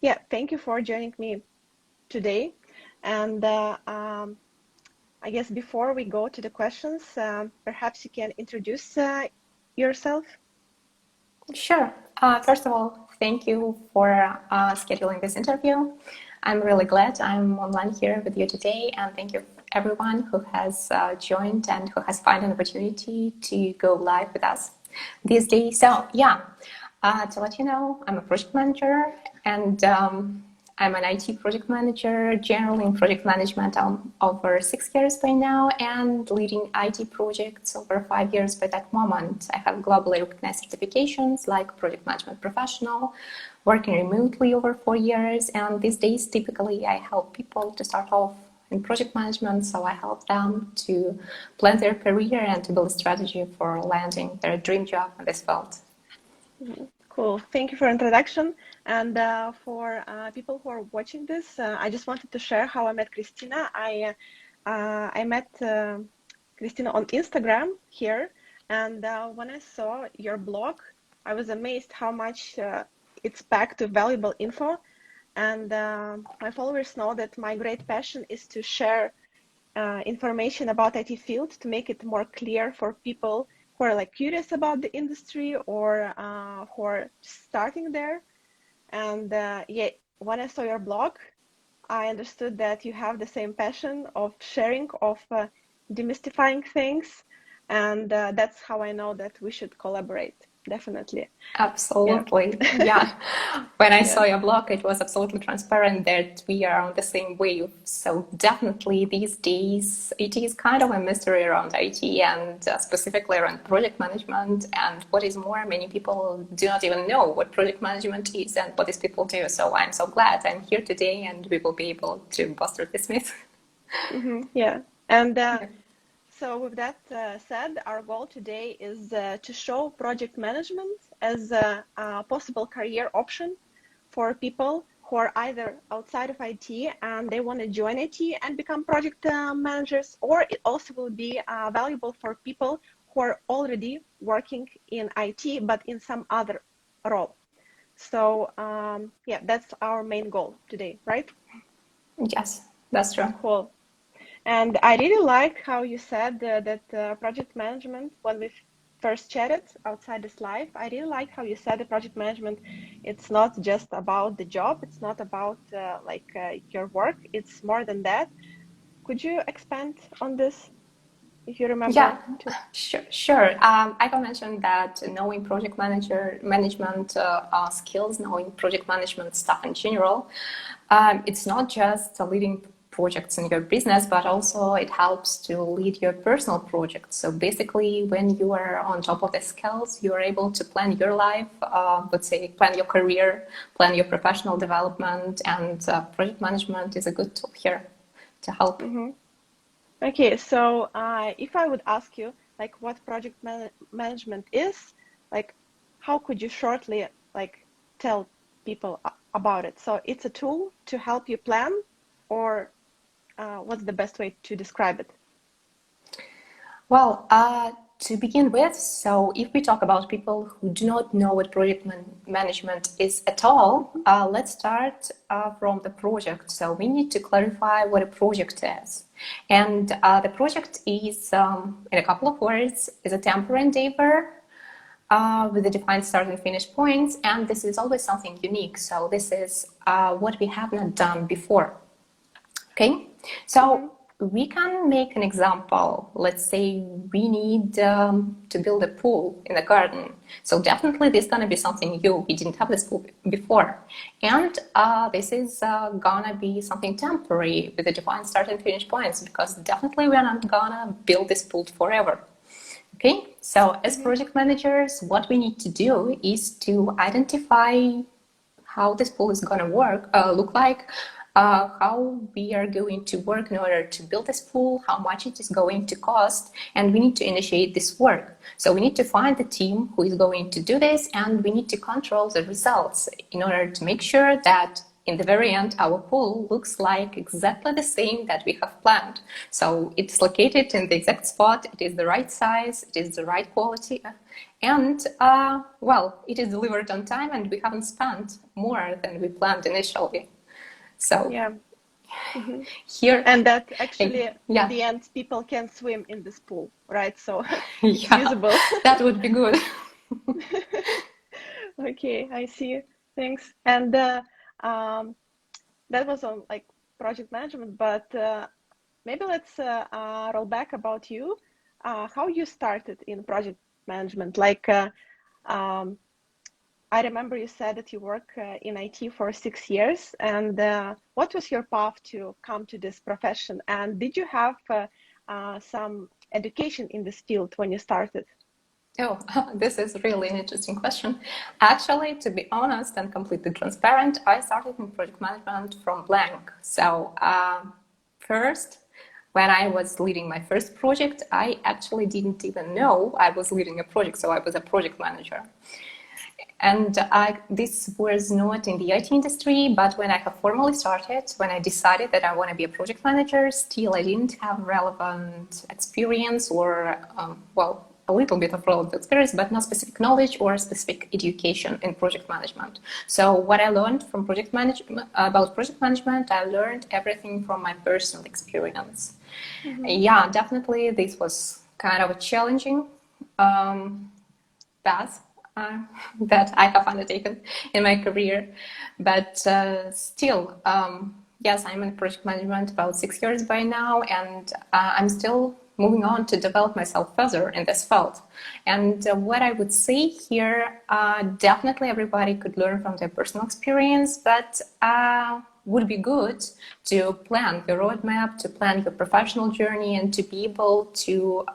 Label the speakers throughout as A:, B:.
A: yeah, thank you for joining me today. And I guess before we go to the questions, perhaps you can introduce yourself.
B: Sure. First of all, thank you for scheduling this interview. I'm really glad I'm online here with you today, and thank you everyone who has joined and who has found an opportunity to go live with us these days. So yeah, to let you know, I'm a project manager, and I'm an IT project manager, generally in project management. I'm over 6 years by now and leading IT projects over 5 years by that moment. I have globally recognized certifications like project management professional, working remotely over 4 years. And these days, typically, I help people to start off in project management. So I help them to plan their career and to build a strategy for landing their dream job in this field.
A: Cool. Thank you for introduction. And for people who are watching this, I just wanted to share how I met Christina. I met Christina on Instagram here, and when I saw your blog, I was amazed how much it's packed with valuable info. And my followers know that my great passion is to share information about IT field to make it more clear for people who are like curious about the industry or who are starting there. And yeah, when I saw your blog, I understood that you have the same passion of sharing, of demystifying things. And that's how I know that we should collaborate. Definitely.
B: Absolutely. Yeah. When I saw your blog, it was absolutely transparent that we are on the same wave. So definitely these days, it is kind of a mystery around IT and specifically around project management. And what is more, many people do not even know what project management is and what these people do. So I'm so glad I'm here today and we will be able to bust through this myth.
A: Yeah. And so with that said, our goal today is to show project management as a possible career option for people who are either outside of IT and they want to join IT and become project managers, or it also will be valuable for people who are already working in IT but in some other role. So yeah, that's our main goal today, right?
B: Yes, that's true.
A: Cool. And I really like how you said that project management, when we first chatted outside this live, I really like how you said the project management, it's not just about the job, it's not about your work, it's more than that. Could you expand on this, if you remember?
B: Yeah, sure. I can mention that knowing project management skills, knowing project management stuff in general, it's not just leading projects in your business, but also it helps to lead your personal projects. So basically, when you are on top of the skills, you are able to plan your life, let's say plan your career, plan your professional development, and project management is a good tool here to help.
A: Okay, so if I would ask you like what project management is, like how could you shortly like tell people about it? So it's a tool to help you plan, or what's the best way to describe it?
B: Well, to begin with, so if we talk about people who do not know what project management is at all, let's start from the project. So we need to clarify what a project is. And the project is, in a couple of words, is a temporary endeavor with a defined start and finish points. And this is always something unique. So this is what we have not done before. Okay, so we can make an example. Let's say we need to build a pool in the garden. So definitely this is going to be something new. We didn't have this pool before. And this is going to be something temporary with a defined start and finish points, because definitely we're not going to build this pool forever. Okay, so as project managers, what we need to do is to identify how this pool is going to look like, how we are going to work in order to build this pool, how much it is going to cost, and we need to initiate this work. So we need to find the team who is going to do this, and we need to control the results in order to make sure that in the very end, our pool looks like exactly the same that we have planned. So it's located in the exact spot, it is the right size, it is the right quality, And well, it is delivered on time, and we haven't spent more than we planned initially. So
A: Yeah.
B: here,
A: And that actually,
B: yeah,
A: in the end, people can swim in this pool, right? So it's
B: yeah,
A: usable.
B: that would be good.
A: Okay, I see. Thanks. And that was on like project management, but maybe let's roll back about you, how you started in project management. Like, um, I remember you said that you work in IT for 6 years, and what was your path to come to this profession? And did you have some education in this field when you started?
B: Oh, this is really an interesting question. Actually, to be honest and completely transparent, I started in project management from blank. So, first, when I was leading my first project, I actually didn't even know I was leading a project, so I was a project manager. And this was not in the IT industry, but when I have formally started, when I decided that I want to be a project manager, still I didn't have relevant experience or, well, a little bit of relevant experience, but not specific knowledge or specific education in project management. So what I learned from project management about project management, I learned everything from my personal experience. Yeah, definitely this was kind of a challenging path that I have undertaken in my career. But still, yes, I'm in project management about 6 years by now, and I'm still moving on to develop myself further in this field. And what I would say here, definitely everybody could learn from their personal experience, but would be good to plan your roadmap, to plan your professional journey, and to be able to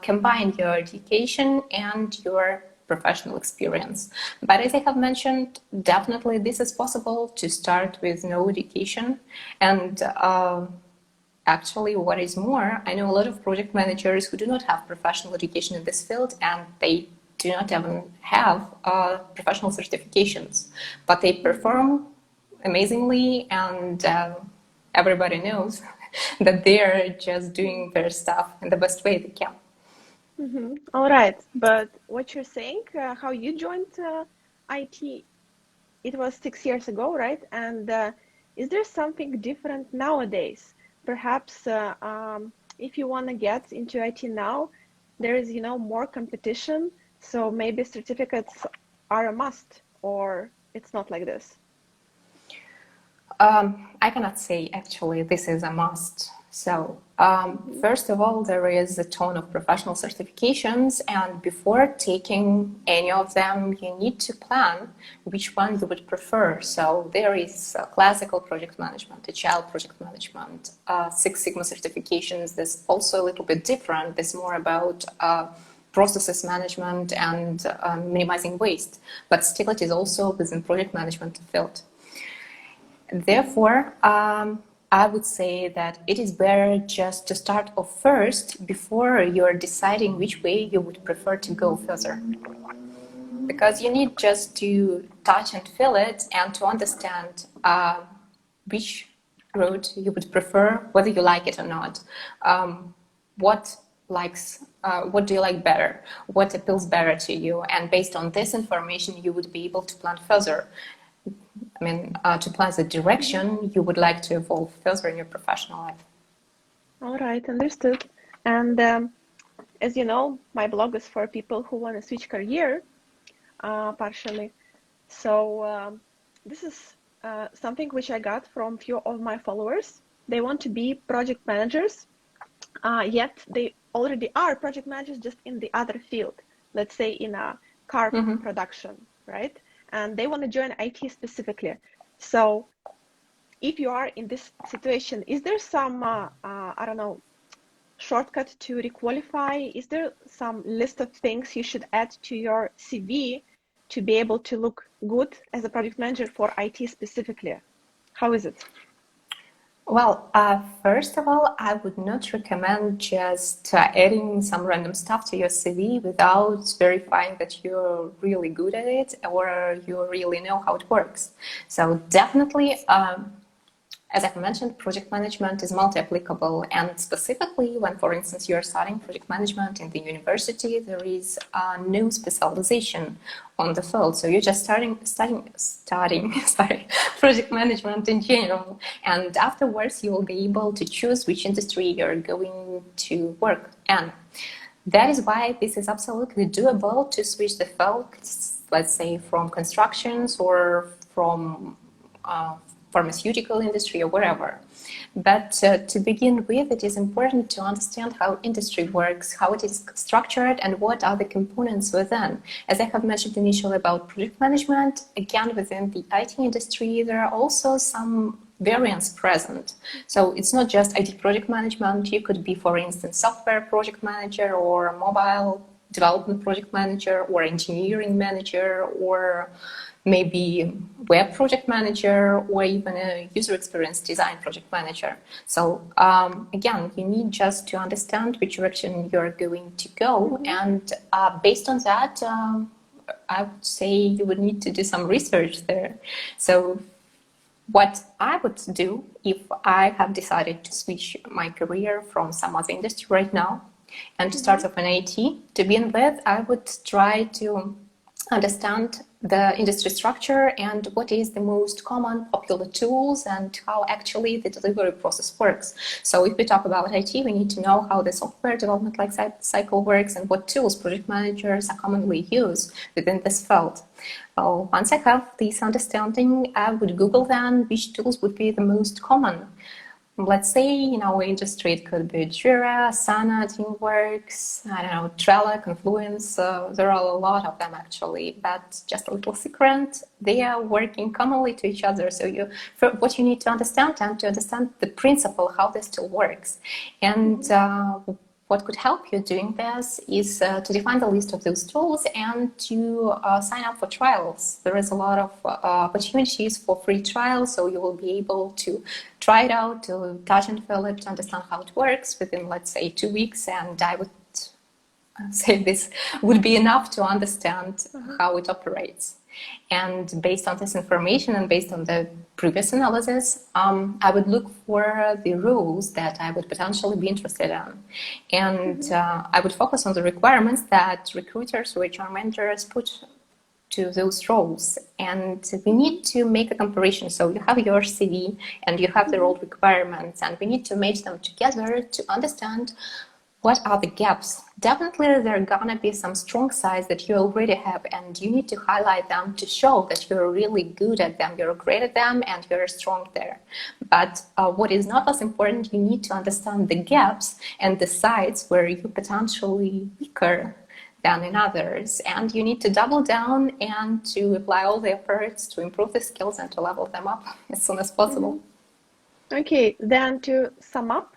B: combine your education and your professional experience. But as I have mentioned, definitely this is possible to start with no education. And actually, what is more, I know a lot of project managers who do not have professional education in this field, and they do not even have professional certifications, but they perform amazingly, and everybody knows that they're just doing their stuff in the best way they can.
A: All right, but what you're saying, how you joined IT, it was 6 years ago, right? And is there something different nowadays? Perhaps if you want to get into IT now, there is, more competition. So maybe certificates are a must, or it's not like this.
B: I cannot say actually this is a must. So, first of all, there is a ton of professional certifications, and before taking any of them, you need to plan which one you would prefer. So, there is classical project management, agile project management, Six Sigma certifications. There's also a little bit different. There's more about processes management and minimizing waste, but still, it is also within project management field. Therefore, I would say that it is better just to start off first before you're deciding which way you would prefer to go further. Because you need just to touch and feel it and to understand which route you would prefer, whether you like it or not. What what do you like better? What appeals better to you? And based on this information, you would be able to plan further. I mean, to plan the direction you would like to evolve further in your professional life.
A: All right, understood. And as you know, my blog is for people who want to switch career partially. So this is something which I got from few of my followers. They want to be project managers, yet they already are project managers just in the other field, let's say in a car production, right? And they want to join IT specifically. So if you are in this situation, is there some, I don't know, shortcut to requalify? Is there some list of things you should add to your CV to be able to look good as a project manager for IT specifically? How is it?
B: Well, first of all, I would not recommend just adding some random stuff to your CV without verifying that you're really good at it or you really know how it works. So definitely, as I've mentioned, project management is multi-applicable, and specifically when, for instance, you're studying project management in the university, there is no specialization on the field. So you're just studying sorry, project management in general. And afterwards, you will be able to choose which industry you're going to work in. That is why this is absolutely doable to switch the field, let's say from constructions or from pharmaceutical industry or wherever. But to begin with, it is important to understand how industry works, how it is structured, and what are the components within. As I have mentioned initially about project management, again, within the IT industry, there are also some variants present. So it's not just IT project management. You could be, for instance, software project manager or mobile development project manager or engineering manager or maybe web project manager or even a user experience design project manager. So again, you need just to understand which direction you're going to go. And based on that, I would say you would need to do some research there. So what I would do if I have decided to switch my career from some other industry right now and to start off in IT, to begin with, I would try to understand the industry structure and what is the most common popular tools and how actually the delivery process works. So if we talk about IT, we need to know how the software development life cycle works and what tools project managers are commonly used within this field. Well, once I have this understanding, I would Google then which tools would be the most common. Let's say in our industry, it could be Jira, Asana, Teamworks, I don't know, Trello, Confluence. There are a lot of them actually, but just a little secret, they are working commonly to each other. So what you need to understand and to understand the principle, how this tool works. And what could help you doing this is to define the list of those tools and to sign up for trials. There is a lot of opportunities for free trials, so you will be able to try it out, to touch and feel it, to understand how it works within, let's say, 2 weeks. And I would say this would be enough to understand how it operates. And based on this information and based on the previous analysis, I would look for the roles that I would potentially be interested in. And I would focus on the requirements that recruiters or HR managers put to those roles. And we need to make a comparison. So you have your CV and you have the role requirements, and we need to match them together to understand what are the gaps. Definitely there are gonna be some strong sides that you already have, and you need to highlight them to show that you're really good at them, you're great at them, and you're strong there. But what is not as important, you need to understand the gaps and the sides where you're potentially weaker than in others, and you need to double down and to apply all the efforts to improve the skills and to level them up as soon as possible.
A: Okay, then to sum up,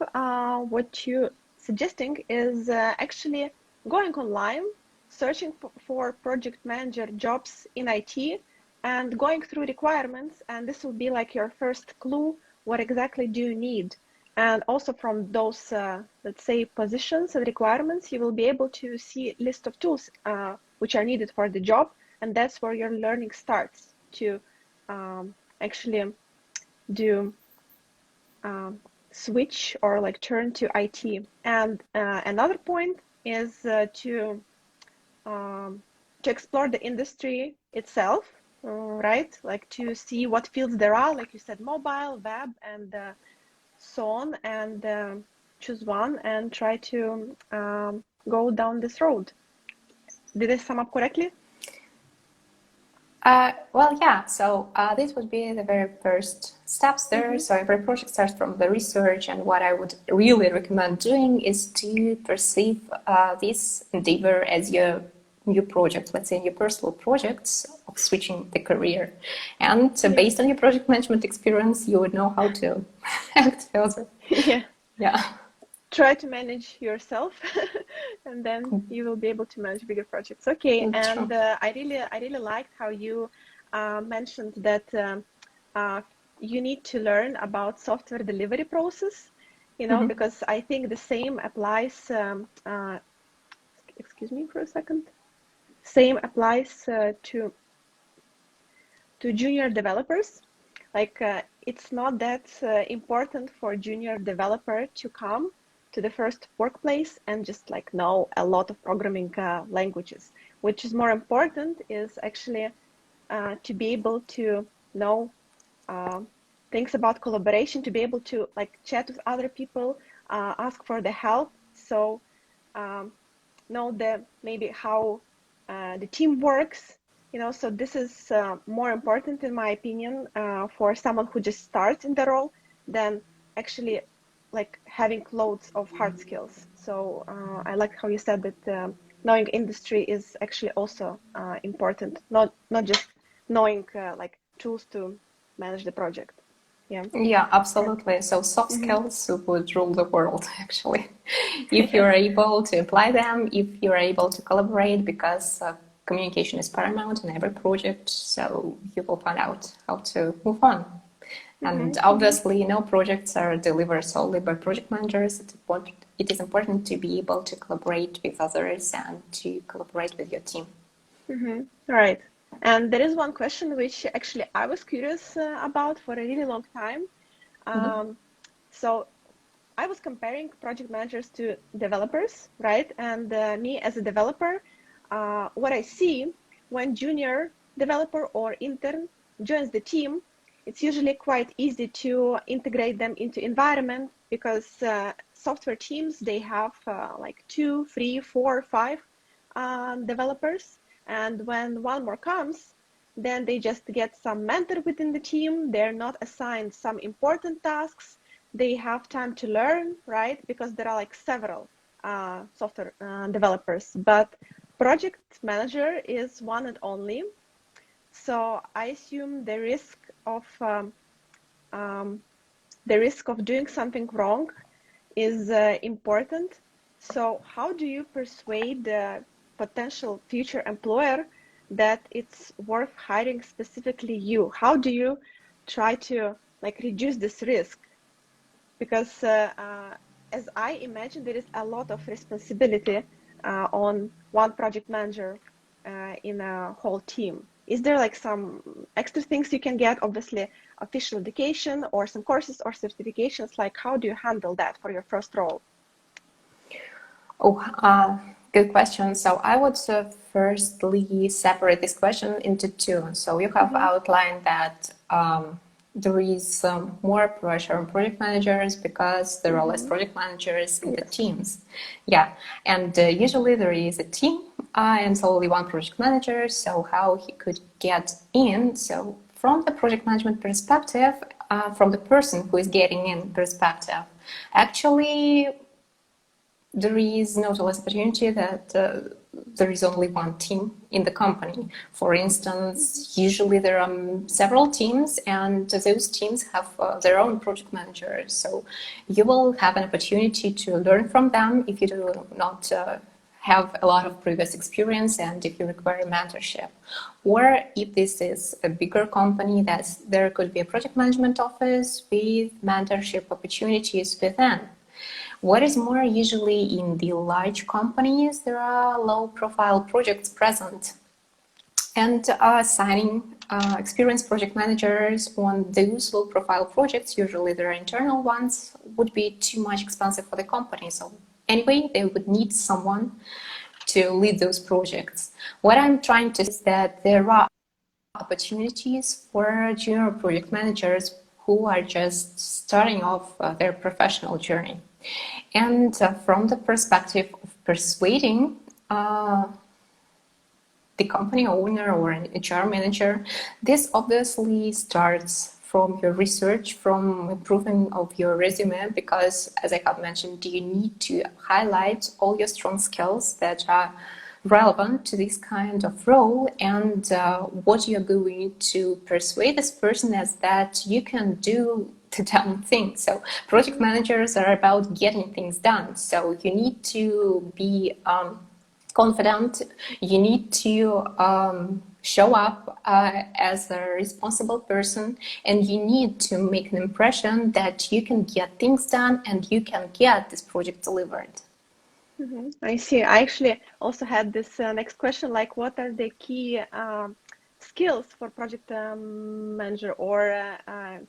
A: what you suggesting is actually going online, searching for project manager jobs in IT and going through requirements, and this will be like your first clue, what exactly do you need. And also from those, let's say, positions and requirements, you will be able to see a list of tools which are needed for the job, and that's where your learning starts to actually do switch or like turn to IT. And another point is to explore the industry itself, right? Like to see what fields there are, like you said, mobile, web, and so on, and choose one and try to go down this road. Did I sum up correctly?
B: Well, yeah, so this would be the very first steps there. So every project starts from the research, and what I would really recommend doing is to perceive this endeavor as your new project, let's say your personal projects of switching the career. And based on your project management experience, you would know how to act further. Yeah.
A: Try to manage yourself, and then you will be able to manage bigger projects. Okay, and I really liked how you mentioned that you need to learn about software delivery process, you know, because I think the same applies. Excuse me for a second. Same applies to junior developers. like it's not that important for junior developer to come to the first workplace and just like know a lot of programming languages. Which is more important is actually to be able to know things about collaboration, to be able to like chat with other people, ask for the help. So know maybe how the team works, so this is more important in my opinion for someone who just starts in the role than actually like having loads of hard skills. So I like how you said that knowing industry is actually also important, not just knowing like tools to manage the project.
B: Yeah, absolutely. So soft skills would rule the world, actually. If
A: Yeah.
B: you're able to apply them, if you're able to collaborate, because communication is paramount in every project, so you will find out how to move on. And obviously, no projects are delivered solely by project managers. It is important to be able to collaborate with others and to collaborate with your team.
A: Right. And there is one question which actually I was curious about for a really long time. So I was comparing project managers to developers, right? And me as a developer, what I see when junior developer or intern joins the team, it's usually quite easy to integrate them into environment because software teams, they have like 2, 3, 4, 5 developers. And when one more comes, then they just get some mentor within the team. They're not assigned some important tasks. They have time to learn, right? Because there are like several software developers, but project manager is one and only. So I assume the risk of doing something wrong is important. So how do you persuade the potential future employer that it's worth hiring specifically you? How do you try to like reduce this risk? Because as I imagine, there is a lot of responsibility on one project manager in a whole team. Is there like some extra things you can get, obviously official education or some courses or certifications? Like how do you handle that for your first role?
B: Good question. So I would firstly separate this question into two. So you have outlined that there is more pressure on project managers because there are less project managers in the teams. Yeah, and usually there is a team and only one project manager. So how he could get in? So from the project management perspective, from the person who is getting in perspective, actually there is not less opportunity that there is only one team in the company. For instance, usually there are several teams and those teams have their own project managers. So you will have an opportunity to learn from them if you do not have a lot of previous experience and if you require mentorship. Or if this is a bigger company, there could be a project management office with mentorship opportunities within. What is more, usually in the large companies, there are low-profile projects present, and assigning experienced project managers on those low-profile projects, usually they're internal ones, would be too much expensive for the company. So anyway, they would need someone to lead those projects. What I'm trying to say is that there are opportunities for junior project managers who are just starting off their professional journey. And from the perspective of persuading the company owner or an HR manager, this obviously starts from your research, from improving of your resume, because as I have mentioned, you need to highlight all your strong skills that are relevant to this kind of role, and what you're going to persuade this person is that you can do the damn thing. So project managers are about getting things done. So you need to be confident. You need to show up as a responsible person, and you need to make an impression that you can get things done and you can get this project delivered.
A: I see. I actually also had this next question, like what are the key skills for project manager, or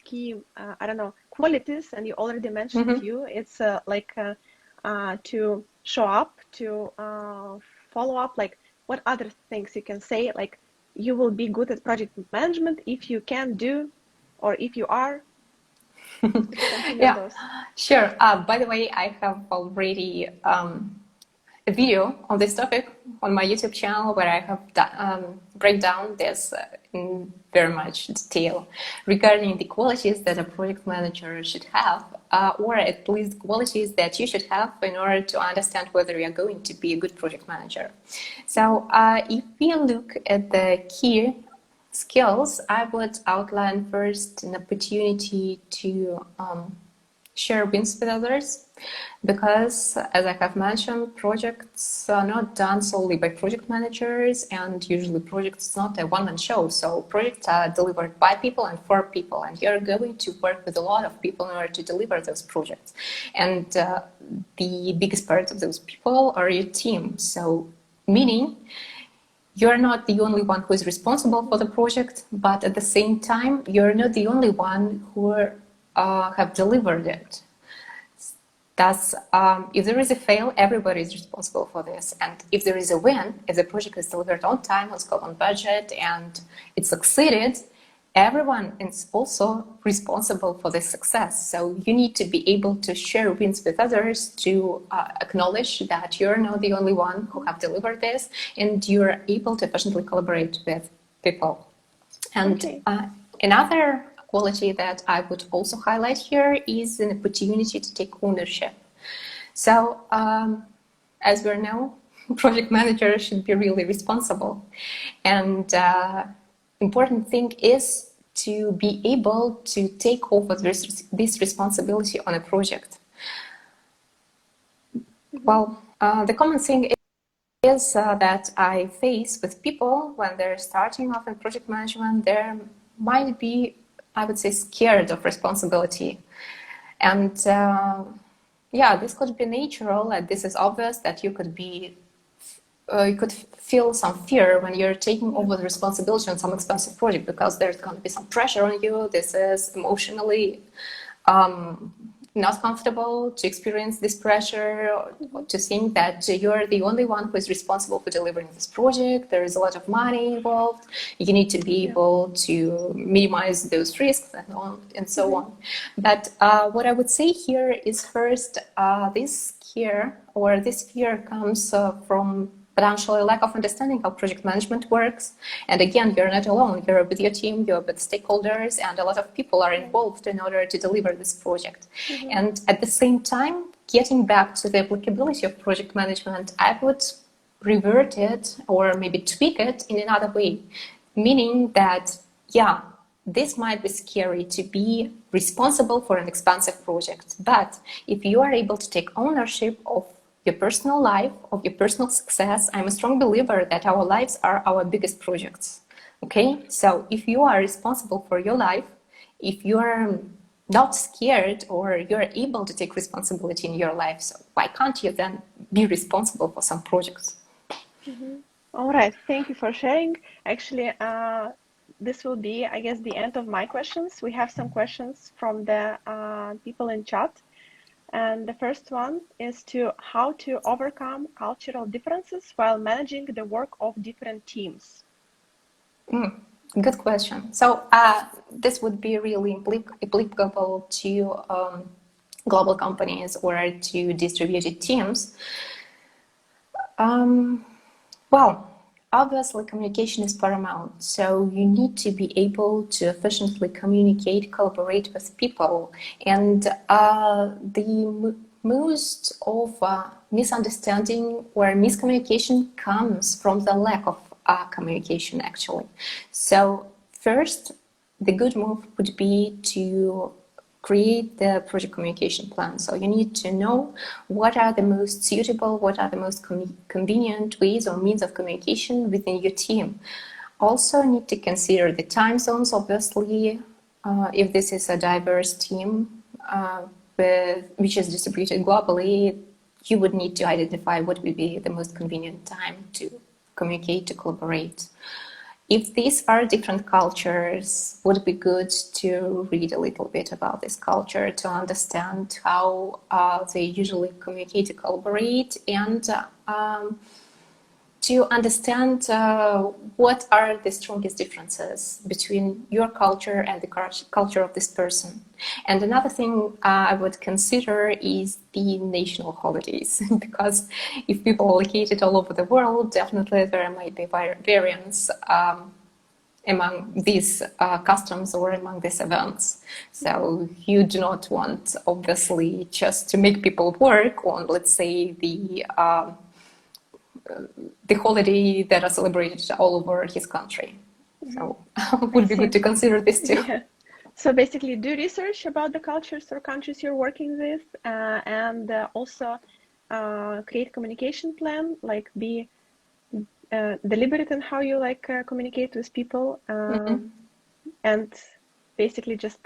A: key, I don't know, qualities, and you already mentioned
B: Mm-hmm.
A: few. It's like to show up, to follow up, like what other things you can say, like you will be good at project management if you can do, or if you are, to continue on
B: Yeah,
A: those.
B: sure. By the way, I have already a video on this topic on my YouTube channel where I have break down this in very much detail regarding the qualities that a project manager should have, or at least qualities that you should have in order to understand whether you are going to be a good project manager. So if we look at the key skills, I would outline first an opportunity to share wins with others, because as I have mentioned, projects are not done solely by project managers, and usually projects is not a one-man show. So projects are delivered by people and for people, and you're going to work with a lot of people in order to deliver those projects. And the biggest part of those people are your team. So meaning you're not the only one who is responsible for the project, but at the same time, you're not the only one who have delivered it. Thus, if there is a fail, everybody is responsible for this. And if there is a win, if the project is delivered on time, on scope, on budget, and it succeeded, everyone is also responsible for the success. So you need to be able to share wins with others, to acknowledge that you're not the only one who have delivered this, and you're able to efficiently collaborate with people. And
A: Okay.
B: another quality that I would also highlight here is an opportunity to take ownership. So, as we know, project managers should be really responsible. And important thing is to be able to take over this responsibility on a project. Well, the common thing is that I face with people when they're starting off in project management, there might be, I would say, scared of responsibility. And yeah, this could be natural, and this is obvious that you could feel some fear when you're taking over the responsibility on some expensive project, because there's going to be some pressure on you. This is emotionally not comfortable to experience this pressure, or to think that you're the only one who is responsible for delivering this project. There is a lot of money involved. You need to be able to minimize those risks and so on. But what I would say here is first, this fear comes from potentially lack of understanding how project management works. And again, you're not alone. You're with your team, you're with stakeholders, and a lot of people are involved in order to deliver this project. And at the same time, getting back to the applicability of project management, I would revert it or maybe tweak it in another way, meaning that, yeah, this might be scary to be responsible for an expensive project, but if you are able to take ownership of your personal life, of your personal success, I'm a strong believer that our lives are our biggest projects. Okay, so if you are responsible for your life, if you are not scared, or you're able to take responsibility in your life, so why can't you then be responsible for some projects?
A: All right, thank you for sharing. Actually, this will be, I guess, the end of my questions. We have some questions from the people in chat. And the first one is how to overcome cultural differences while managing the work of different teams.
B: Good question. So this would be really applicable to global companies or to distributed teams. Well, obviously communication is paramount. So you need to be able to efficiently communicate, collaborate with people. And the most of misunderstanding or miscommunication comes from the lack of communication, actually. So first, the good move would be to create the project communication plan. So you need to know what are the most suitable, what are the most convenient ways or means of communication within your team. Also need to consider the time zones, obviously, if this is a diverse team which is distributed globally, you would need to identify what would be the most convenient time to communicate, to collaborate. if these are different cultures, would it be good to read a little bit about this culture to understand how they usually communicate and collaborate, and to understand what are the strongest differences between your culture and the culture of this person. And another thing I would consider is the national holidays, because if people are located all over the world, definitely there might be variance among these customs or among these events. So you do not want, obviously, just to make people work on, let's say, the holiday that are celebrated all over his country. So it would be good to consider this too.
A: Yeah. So basically do research about the cultures or countries you're working with, and also create communication plan, like be deliberate in how you communicate with people, and basically just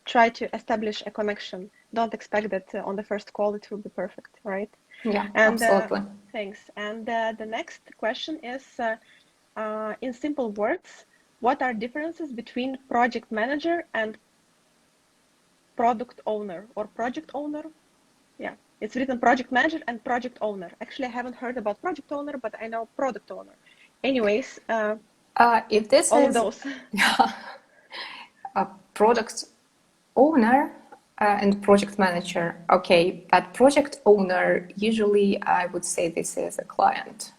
A: try to establish a connection. Don't expect that on the first call it will be perfect, right?
B: Yeah,
A: and,
B: absolutely.
A: Thanks. And the next question is, in simple words, what are differences between project manager and product owner or project owner? Yeah, it's written project manager and project owner. Actually, I haven't heard about project owner, but I know product owner. Anyways,
B: if this
A: all
B: is
A: of those.
B: a product owner and project manager, okay, but project owner, usually I would say this is a client.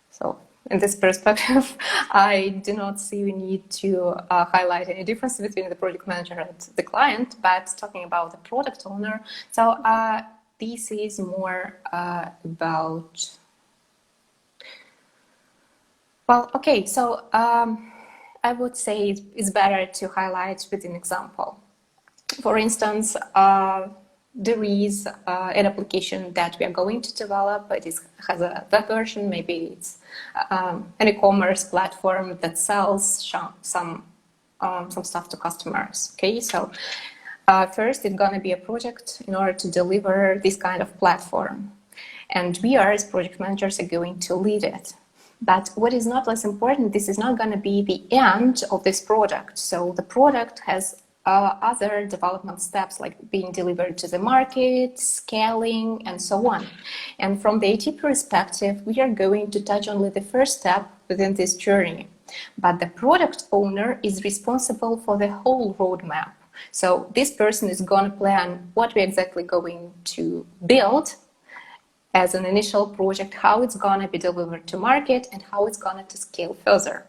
B: So in this perspective, I do not see the need to highlight any difference between the project manager and the client, but talking about the product owner, so this is more about, well, okay, so I would say it's better to highlight with an example. For instance, there is an application that we are going to develop. It has a web version. Maybe it's an e-commerce platform that sells some stuff to customers. Okay, so first it's going to be a project in order to deliver this kind of platform, and we are as project managers are going to lead it. But what is not less important, this is not going to be the end of this product. So the product has other development steps, like being delivered to the market, scaling, and so on. And from the IT perspective, we are going to touch only the first step within this journey. But the product owner is responsible for the whole roadmap. So this person is going to plan what we're exactly going to build as an initial project, how it's going to be delivered to market, and how it's going to scale further.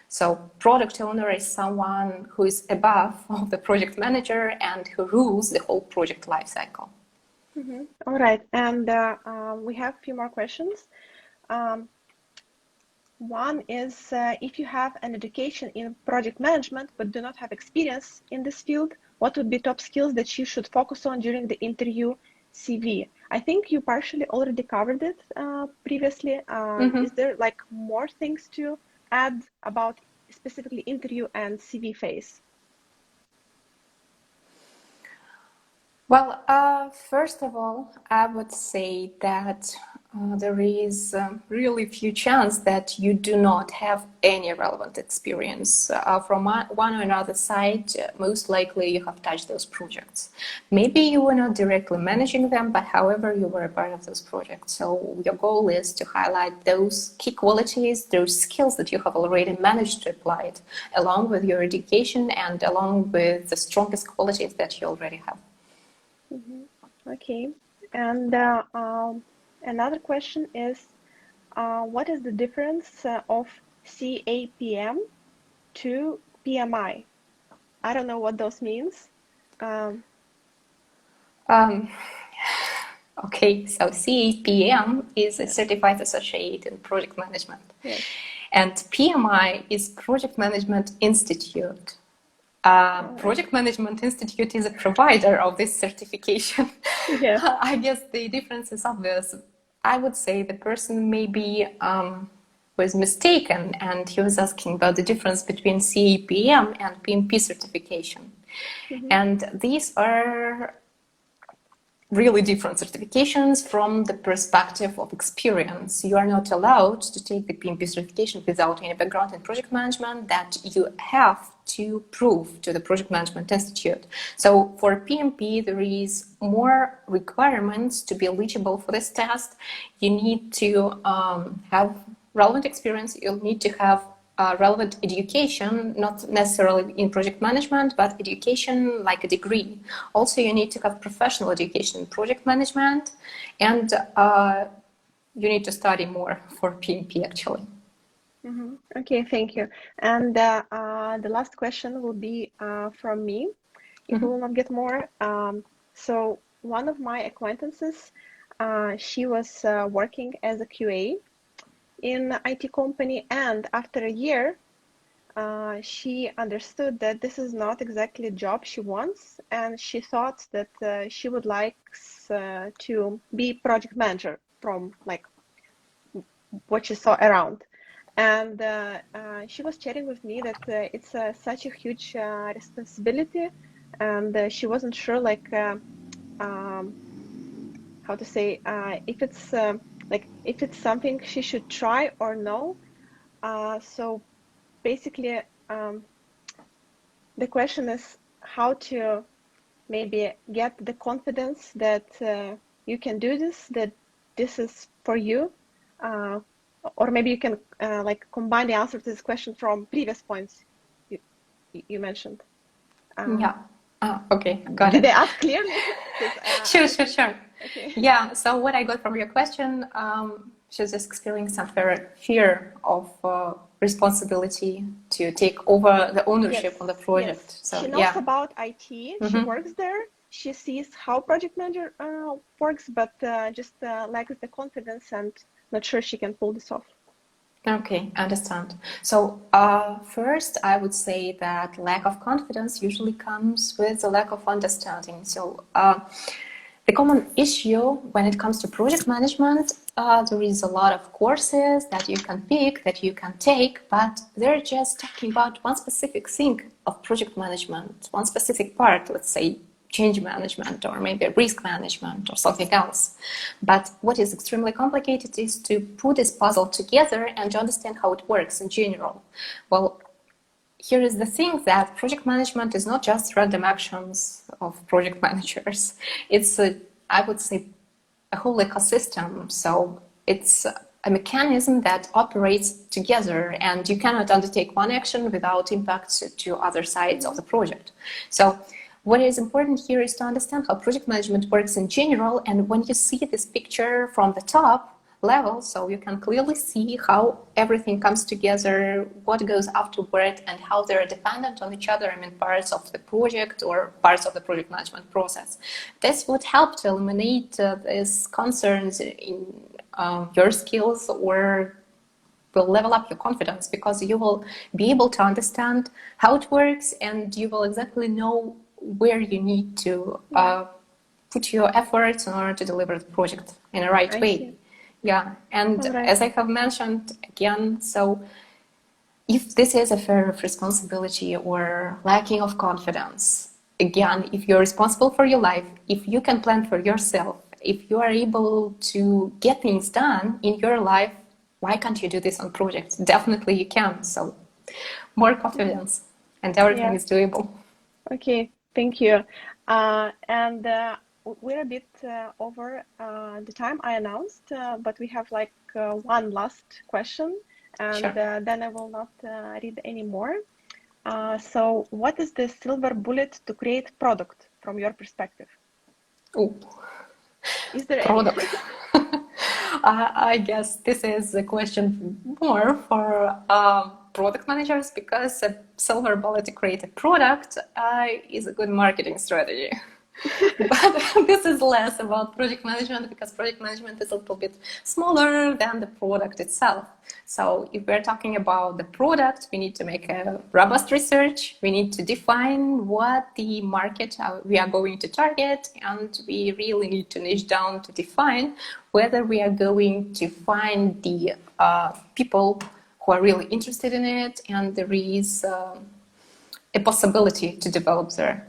B: So product owner is someone who is above the project manager and who rules the whole project lifecycle.
A: Mm-hmm. All right, and we have a few more questions. One is, if you have an education in project management but do not have experience in this field, what would be top skills that you should focus on during the interview CV? I think you partially already covered it previously. Is there like more things to add about specifically interview and CV phase?
B: Well, first of all, I would say that there is really few chance that you do not have any relevant experience. From one or another side, most likely you have touched those projects. Maybe you were not directly managing them, but however, you were a part of those projects. So your goal is to highlight those key qualities, those skills that you have already managed to apply it, along with your education and along with the strongest qualities that you already have.
A: Mm-hmm. Okay, and another question is, what is the difference of CAPM to PMI? I don't know what those means.
B: Okay, so CAPM is a Certified Associate in Project Management.
A: Yes.
B: And PMI is Project Management Institute. Project Management Institute is a provider of this certification.
A: Yeah.
B: I guess the difference is obvious. I would say the person maybe was mistaken, and he was asking about the difference between CAPM and PMP certification. Mm-hmm. And these are really different certifications from the perspective of experience. You are not allowed to take the PMP certification without any background in project management. That you have to prove to the Project Management Institute. So for PMP, there is more requirements to be eligible for this test. You need to have relevant experience. You'll need to have relevant education, not necessarily in project management, but education like a degree. Also, you need to have professional education in project management, and you need to study more for PMP actually.
A: Mm-hmm. Okay, thank you. And the last question will be from me, if we will not get more. So one of my acquaintances, she was working as a QA in an IT company, and after a year, she understood that this is not exactly a job she wants, and she thought that she would like to be project manager from like what she saw around. And she was chatting with me that it's such a huge responsibility, and she wasn't sure like how to say if it's like if it's something she should try or no. So basically, the question is how to maybe get the confidence that you can do this, that this is for you, or maybe you can like combine the answer to this question from previous points you mentioned.
B: Yeah. Okay, got it.
A: Did I ask clearly?
B: Sure.
A: Okay.
B: Yeah, so what I got from your question, she's just experiencing some fear of responsibility to take over the ownership
A: Yes,
B: on the project.
A: yes.
B: So
A: She knows about IT, she works there, she sees how project manager works, but just lacks the confidence and not sure she can pull this off.
B: Okay, understand. So first, I would say that lack of confidence usually comes with a lack of understanding. So the common issue when it comes to project management, there is a lot of courses that you can pick, that you can take, but they're just talking about one specific thing of project management, one specific part, let's say change management or maybe risk management or something else. But what is extremely complicated is to put this puzzle together and to understand how it works in general. Well, here is the thing that project management is not just random actions of project managers. It's, I would say, a whole ecosystem. So it's a mechanism that operates together, and you cannot undertake one action without impacts to other sides of the project. So what is important here is to understand how project management works in general, and when you see this picture from the top level, so you can clearly see how everything comes together, what goes afterward, and how they're dependent on each other, I mean, parts of the project or parts of the project management process. This would help to eliminate these concerns in your skills, or will level up your confidence, because you will be able to understand how it works, and you will exactly know where you need to put your efforts in order to deliver the project in the right way.
A: See.
B: Yeah, and as I have mentioned again, so if this is a fear of responsibility or lacking of confidence, again, if you're responsible for your life, if you can plan for yourself, if you are able to get things done in your life, why can't you do this on projects? Definitely you can. So more confidence and everything is doable.
A: Okay, thank you. And we're a bit over the time I announced, but we have like one last question, and then I will not read any more. So what is the silver bullet to create product from your perspective?
B: Oh,
A: is there
B: product?
A: Any?
B: I guess this is a question more for product managers, because a silver bullet to create a product is a good marketing strategy. But this is less about project management, because project management is a little bit smaller than the product itself. So if we're talking about the product, we need to make a robust research. We need to define what the market we are going to target, and we really need to niche down to define whether we are going to find the people who are really interested in it, and there is a possibility to develop there.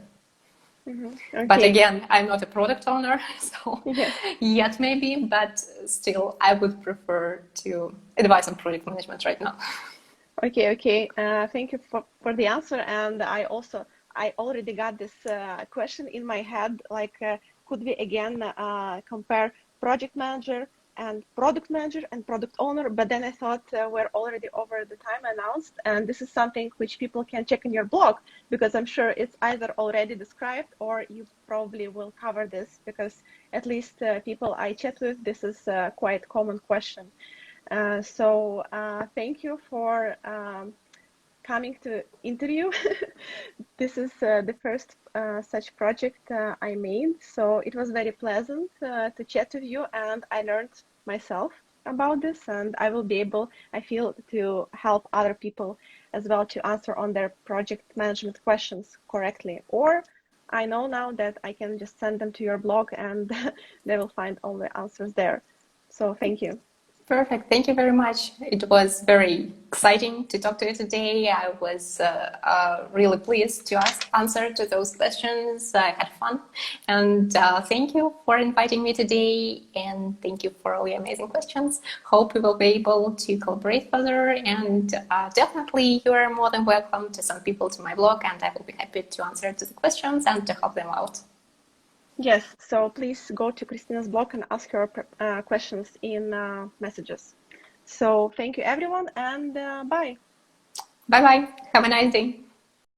A: Okay.
B: But again, I'm not a product owner, so
A: Yes.
B: yet maybe, but still I would prefer to advise on project management right now.
A: Okay. Thank you for the answer. And I already got this question in my head, like, could we again compare project manager and product owner? But then I thought we're already over the time announced, and this is something which people can check in your blog, because I'm sure it's either already described or you probably will cover this, because at least people I chat with, this is a quite common question. So thank you for coming to interview. This is the first such project I made, so it was very pleasant to chat with you, and I learned myself about this, and I will be able, I feel, to help other people as well to answer on their project management questions correctly. Or I know now that I can just send them to your blog and they will find all the answers there. So thank you.
B: Perfect. Thank you very much. It was very exciting to talk to you today. I was really pleased to answer to those questions. I had fun. And thank you for inviting me today. And thank you for all your amazing questions. Hope we will be able to collaborate further. And definitely you are more than welcome to send people to my blog, and I will be happy to answer to the questions and to help them out.
A: Yes, so please go to Kristina's blog and ask her questions in messages. So thank you, everyone, and bye.
B: Bye-bye. Have a nice day.